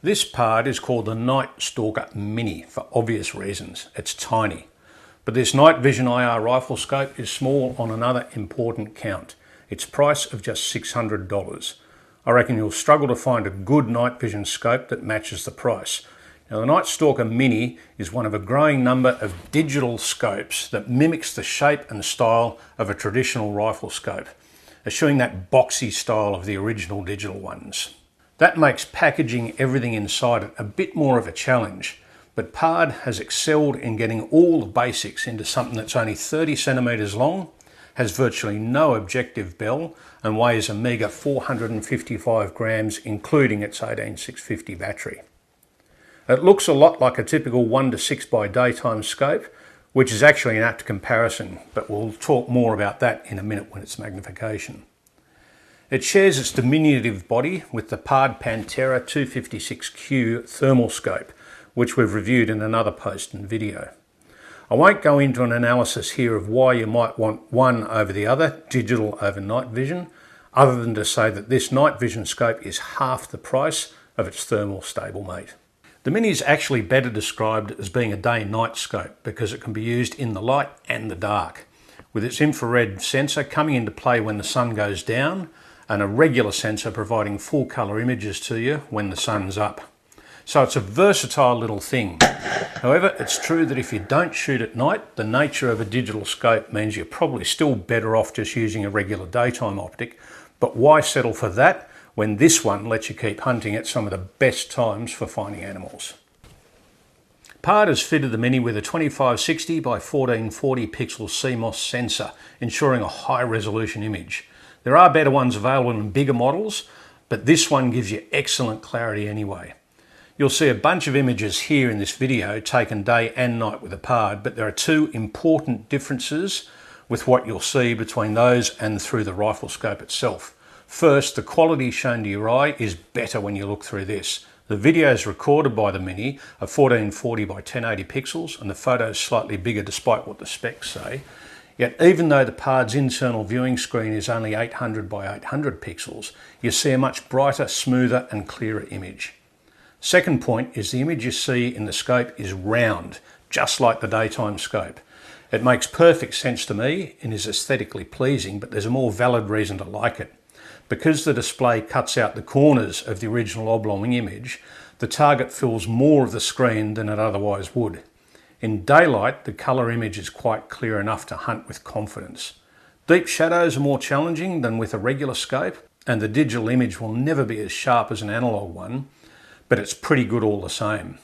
This Pard is called the Night Stalker Mini for obvious reasons. It's tiny. But this night vision IR rifle scope is small on another important count. Its price of just $600. I reckon you'll struggle to find a good night vision scope that matches the price. Now, the Night Stalker Mini is one of a growing number of digital scopes that mimics the shape and style of a traditional rifle scope, eschewing that boxy style of the original digital ones. That makes packaging everything inside it a bit more of a challenge, but Pard has excelled in getting all the basics into something that's only 30 centimetres long, has virtually no objective bell, and weighs a meagre 455 grams, including its 18650 battery. It looks a lot like a typical 1:6 by daytime scope, which is actually an apt comparison, but we'll talk more about that in a minute when it's magnification. It shares its diminutive body with the Pard Pantera 256Q thermal scope, which we've reviewed in another post and video. I won't go into an analysis here of why you might want one over the other, digital over night vision, other than to say that this night vision scope is half the price of its thermal stablemate. The Mini is actually better described as being a day-night scope because it can be used in the light and the dark, with its infrared sensor coming into play when the sun goes down and a regular sensor providing full colour images to you when the sun's up. So it's a versatile little thing. However, it's true that if you don't shoot at night, the nature of a digital scope means you're probably still better off just using a regular daytime optic, but why settle for that when this one lets you keep hunting at some of the best times for finding animals? Pard has fitted the Mini with a 2560 by 1440 pixel CMOS sensor, ensuring a high resolution image. There are better ones available in bigger models, but this one gives you excellent clarity anyway. You'll see a bunch of images here in this video taken day and night with a Pard, but there are two important differences with what you'll see between those and through the rifle scope itself. First, the quality shown to your eye is better when you look through this. The videos recorded by the Mini are 1440 by 1080 pixels and the photos slightly bigger despite what the specs say. Yet even though the Pard's internal viewing screen is only 800 by 800 pixels, you see a much brighter, smoother and clearer image. Second point is the image you see in the scope is round, just like the daytime scope. It makes perfect sense to me and is aesthetically pleasing, but there's a more valid reason to like it. Because the display cuts out the corners of the original oblong image, the target fills more of the screen than it otherwise would. In daylight, the colour image is quite clear enough to hunt with confidence. Deep shadows are more challenging than with a regular scope, and the digital image will never be as sharp as an analogue one, but it's pretty good all the same.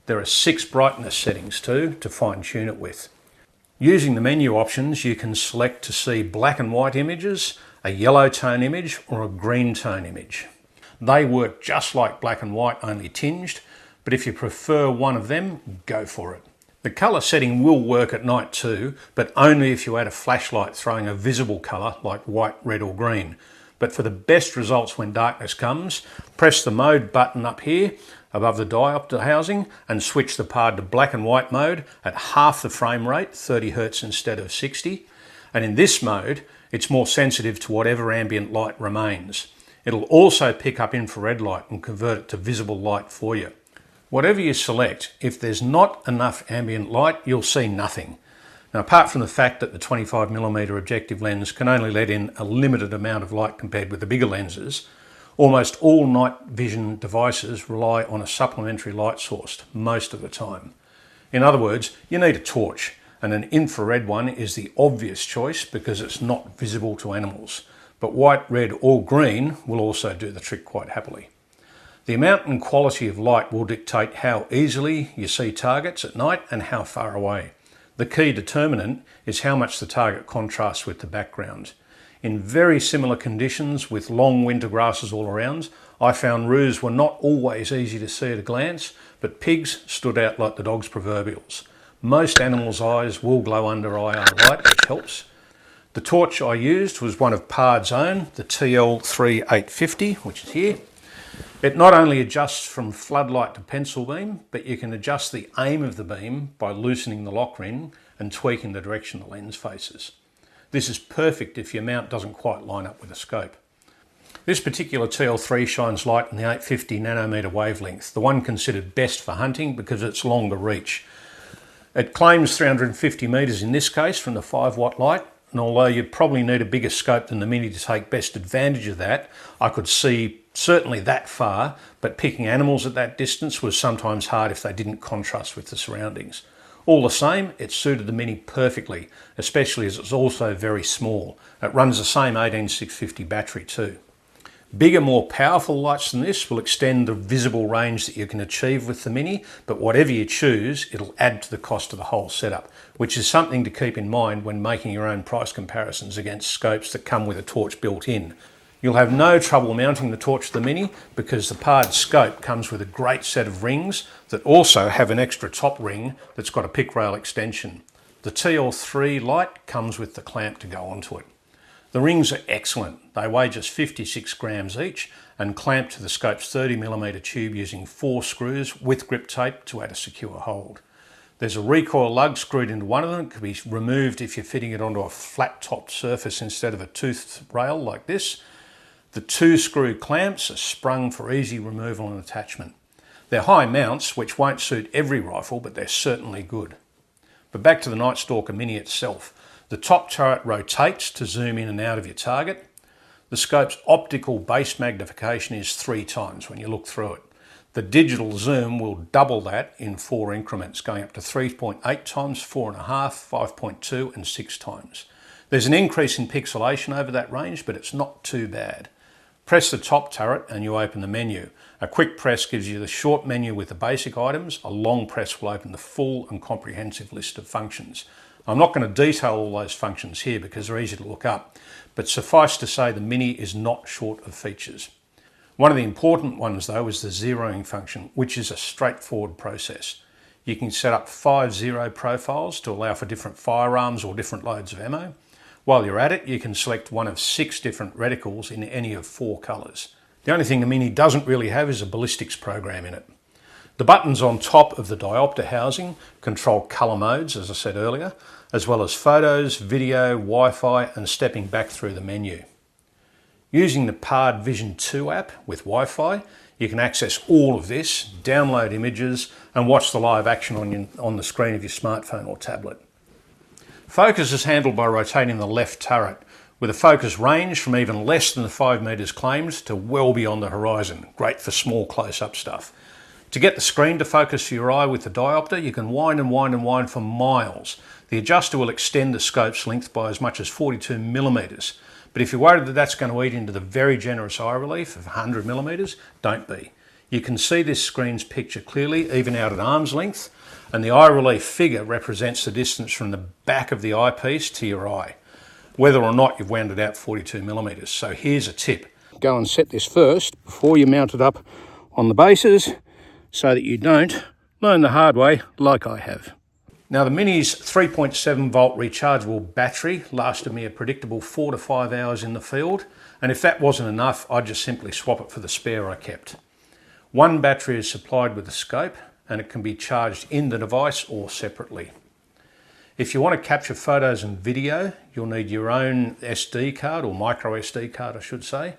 There are 6 brightness settings too to fine-tune it with. Using the menu options, you can select to see black and white images, a yellow tone image or a green tone image. They work just like black and white, only tinged, but if you prefer one of them, go for it. The colour setting will work at night too, but only if you add a flashlight throwing a visible colour like white, red or green. But for the best results when darkness comes, press the mode button up here above the diopter housing and switch the Pard to black and white mode at half the frame rate, 30 Hz instead of 60. And in this mode, it's more sensitive to whatever ambient light remains. It'll also pick up infrared light and convert it to visible light for you. Whatever you select, if there's not enough ambient light, you'll see nothing. Now, apart from the fact that the 25mm objective lens can only let in a limited amount of light compared with the bigger lenses, almost all night vision devices rely on a supplementary light source most of the time. In other words, you need a torch, and an infrared one is the obvious choice because it's not visible to animals. But white, red or green will also do the trick quite happily. The amount and quality of light will dictate how easily you see targets at night and how far away. The key determinant is how much the target contrasts with the background. In very similar conditions with long winter grasses all around, I found roos were not always easy to see at a glance, but pigs stood out like the dog's proverbials. Most animals' eyes will glow under IR light, which helps. The torch I used was one of Pard's own, the TL3850, which is here. It not only adjusts from floodlight to pencil beam, but you can adjust the aim of the beam by loosening the lock ring and tweaking the direction the lens faces. This is perfect if your mount doesn't quite line up with a scope. This particular TL3 shines light in the 850 nanometer wavelength, the one considered best for hunting because it's longer reach. It claims 350 metres in this case from the 5-watt light, and although you'd probably need a bigger scope than the Mini to take best advantage of that, I could see certainly that far, but picking animals at that distance was sometimes hard if they didn't contrast with the surroundings. All the same, it suited the Mini perfectly, especially as it's also very small. It runs the same 18650 battery too. Bigger, more powerful lights than this will extend the visible range that you can achieve with the Mini, but whatever you choose, it'll add to the cost of the whole setup, which is something to keep in mind when making your own price comparisons against scopes that come with a torch built in. You'll have no trouble mounting the torch to the Mini because the PARD scope comes with a great set of rings that also have an extra top ring that's got a pick rail extension. The TL3 light comes with the clamp to go onto it. The rings are excellent. They weigh just 56 grams each and clamp to the scope's 30mm tube using 4 screws with grip tape to add a secure hold. There's a recoil lug screwed into one of them. It can be removed if you're fitting it onto a flat-topped surface instead of a toothed rail like this. The 2 screw clamps are sprung for easy removal and attachment. They're high mounts, which won't suit every rifle, but they're certainly good. But back to the Night Stalker Mini itself. The top turret rotates to zoom in and out of your target. The scope's optical base magnification is 3 times when you look through it. The digital zoom will double that in 4 increments, going up to 3.8 times, 4.5, 5.2 and 6 times. There's an increase in pixelation over that range, but it's not too bad. Press the top turret and you open the menu. A quick press gives you the short menu with the basic items. A long press will open the full and comprehensive list of functions. I'm not going to detail all those functions here because they're easy to look up, but suffice to say the Mini is not short of features. One of the important ones though is the zeroing function, which is a straightforward process. You can set up 5 zero profiles to allow for different firearms or different loads of ammo. While you're at it, you can select one of 6 different reticles in any of 4 colours. The only thing the Mini doesn't really have is a ballistics program in it. The buttons on top of the diopter housing control colour modes, as I said earlier, as well as photos, video, Wi-Fi and stepping back through the menu. Using the PARD Vision 2 app with Wi-Fi, you can access all of this, download images and watch the live action on the screen of your smartphone or tablet. Focus is handled by rotating the left turret, with a focus range from even less than the 5 metres claimed to well beyond the horizon. Great for small close-up stuff. To get the screen to focus for your eye with the diopter, you can wind and wind and wind for miles. The adjuster will extend the scope's length by as much as 42mm. But if you're worried that that's going to eat into the very generous eye relief of 100mm, don't be. You can see this screen's picture clearly, even out at arm's length, and the eye relief figure represents the distance from the back of the eyepiece to your eye, whether or not you've wound it out 42mm. So here's a tip. Go and set this first before you mount it up on the bases so that you don't learn the hard way like I have. Now the Mini's 3.7 volt rechargeable battery lasted me a predictable 4 to 5 hours in the field, and if that wasn't enough, I'd just simply swap it for the spare I kept. One battery is supplied with the scope and it can be charged in the device or separately. If you want to capture photos and video, you'll need your own SD card, or micro SD card I should say,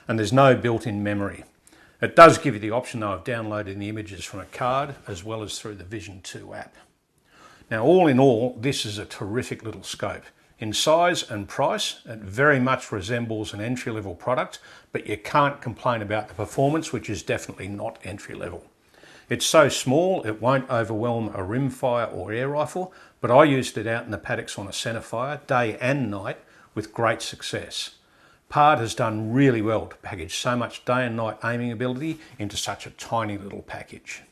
and there's no built-in memory. It does give you the option though of downloading the images from a card as well as through the Vision 2 app. Now all in all, this is a terrific little scope. In size and price, it very much resembles an entry-level product, but you can't complain about the performance, which is definitely not entry-level. It's so small it won't overwhelm a rimfire or air rifle, but I used it out in the paddocks on a centerfire, day and night, with great success. PARD has done really well to package so much day and night aiming ability into such a tiny little package.